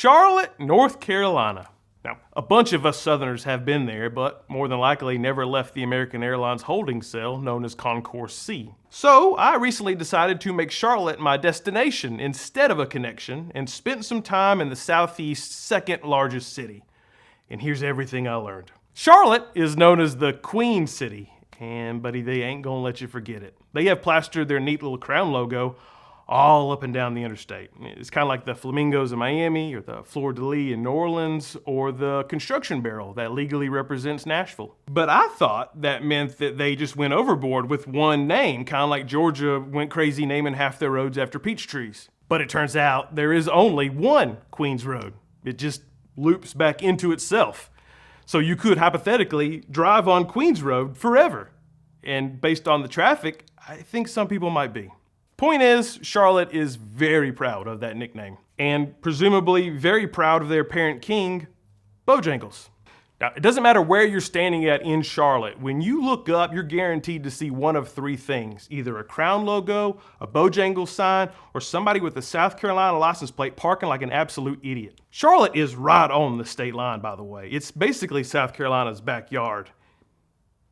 Charlotte, North Carolina. Now, a bunch of us Southerners have been there, but more than likely never left the American Airlines holding cell known as Concourse C. So I recently decided to make Charlotte my destination instead of a connection and spent some time in the Southeast's second largest city. And here's everything I learned. Charlotte is known as the Queen City, and buddy, they ain't gonna let you forget it. They have plastered their neat little crown logo all up and down the interstate. It's kind of like the flamingos in Miami, or the fleur-de-lis in New Orleans, or the construction barrel that legally represents Nashville. But I thought that meant that they just went overboard with one name, kind of like Georgia went crazy naming half their roads after peach trees. But it turns out there is only one Queens Road. It just loops back into itself. So you could hypothetically drive on Queens Road forever. And based on the traffic, I think some people might be. Point is, Charlotte is very proud of that nickname, and presumably very proud of their parent king, Bojangles. Now, it doesn't matter where you're standing at in Charlotte. When you look up, you're guaranteed to see one of three things: either a crown logo, a Bojangles sign, or somebody with a South Carolina license plate parking like an absolute idiot. Charlotte is right on the state line, by the way. It's basically South Carolina's backyard,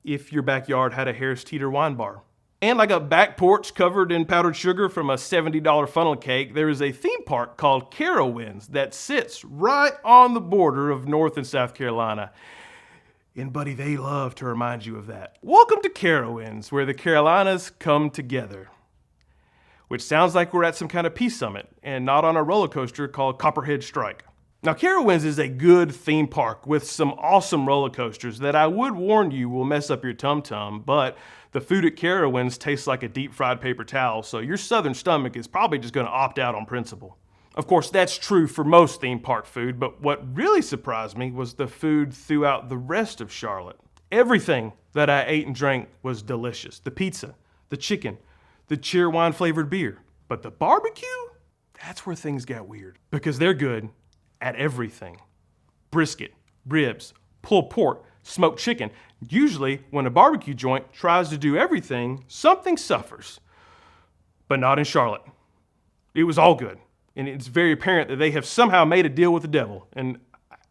if your backyard had a Harris Teeter wine bar. And like a back porch covered in powdered sugar from a $70 funnel cake, there is a theme park called Carowinds that sits right on the border of North and South Carolina. And buddy, they love to remind you of that. Welcome to Carowinds, where the Carolinas come together. Which sounds like we're at some kind of peace summit and not on a roller coaster called Copperhead Strike. Now, Carowinds is a good theme park with some awesome roller coasters that I would warn you will mess up your tum-tum, but the food at Carowinds tastes like a deep-fried paper towel, so your southern stomach is probably just going to opt out on principle. Of course, that's true for most theme park food, but what really surprised me was the food throughout the rest of Charlotte. Everything that I ate and drank was delicious. The pizza, the chicken, the cheer wine-flavored beer. But the barbecue? That's where things got weird, because they're good at everything. Brisket, ribs, pulled pork, smoked chicken. Usually, when a barbecue joint tries to do everything, something suffers. But not in Charlotte. It was all good. And it's very apparent that they have somehow made a deal with the devil. And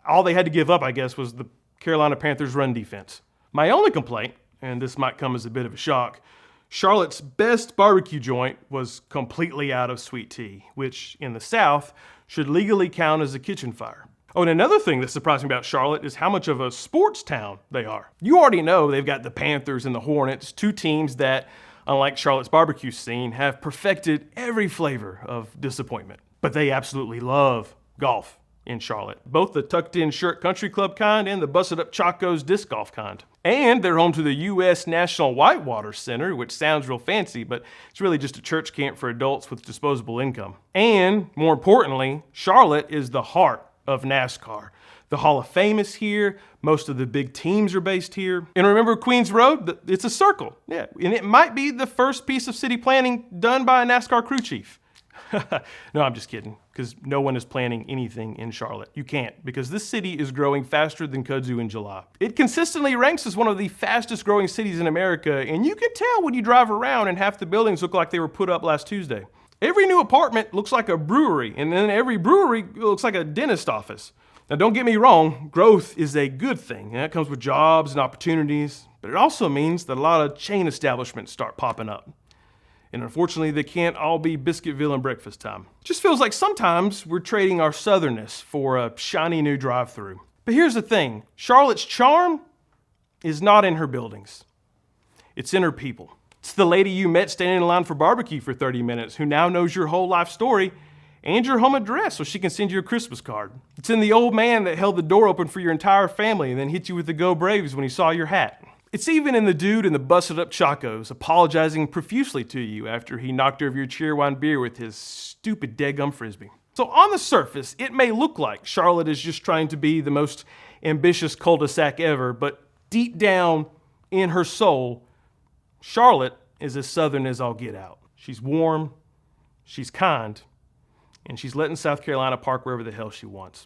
all they had to give up, I guess, was the Carolina Panthers' run defense. My only complaint, and this might come as a bit of a shock, Charlotte's best barbecue joint was completely out of sweet tea, which in the South should legally count as a kitchen fire. Oh, and another thing that surprised me about Charlotte is how much of a sports town they are. You already know they've got the Panthers and the Hornets, two teams that, unlike Charlotte's barbecue scene, have perfected every flavor of disappointment. But they absolutely love golf in Charlotte, both the tucked-in shirt country club kind and the busted-up Chacos disc golf kind. And they're home to the U.S. National Whitewater Center, which sounds real fancy, but it's really just a church camp for adults with disposable income. And, more importantly, Charlotte is the heart of NASCAR. The Hall of Fame is here. Most of the big teams are based here. And remember Queens Road? It's a circle. Yeah, and it might be the first piece of city planning done by a NASCAR crew chief. No, I'm just kidding, because no one is planning anything in Charlotte. You can't, because this city is growing faster than kudzu in July. It consistently ranks as one of the fastest growing cities in America, and you can tell when you drive around and half the buildings look like they were put up last Tuesday. Every new apartment looks like a brewery, and then every brewery looks like a dentist office. Now, don't get me wrong, growth is a good thing, and that comes with jobs and opportunities, but it also means that a lot of chain establishments start popping up. And unfortunately, they can't all be Biscuitville and breakfast time. It just feels like sometimes we're trading our southernness for a shiny new drive-thru. But here's the thing, Charlotte's charm is not in her buildings. It's in her people. It's the lady you met standing in line for barbecue for 30 minutes who now knows your whole life story and your home address so she can send you a Christmas card. It's in the old man that held the door open for your entire family and then hit you with the Go Braves when he saw your hat. It's even in the dude in the busted-up Chacos apologizing profusely to you after he knocked over your cheerwine beer with his stupid deadgum frisbee. So on the surface, it may look like Charlotte is just trying to be the most ambitious cul-de-sac ever, but deep down in her soul, Charlotte is as southern as all get out. She's warm, she's kind, and she's letting South Carolina park wherever the hell she wants.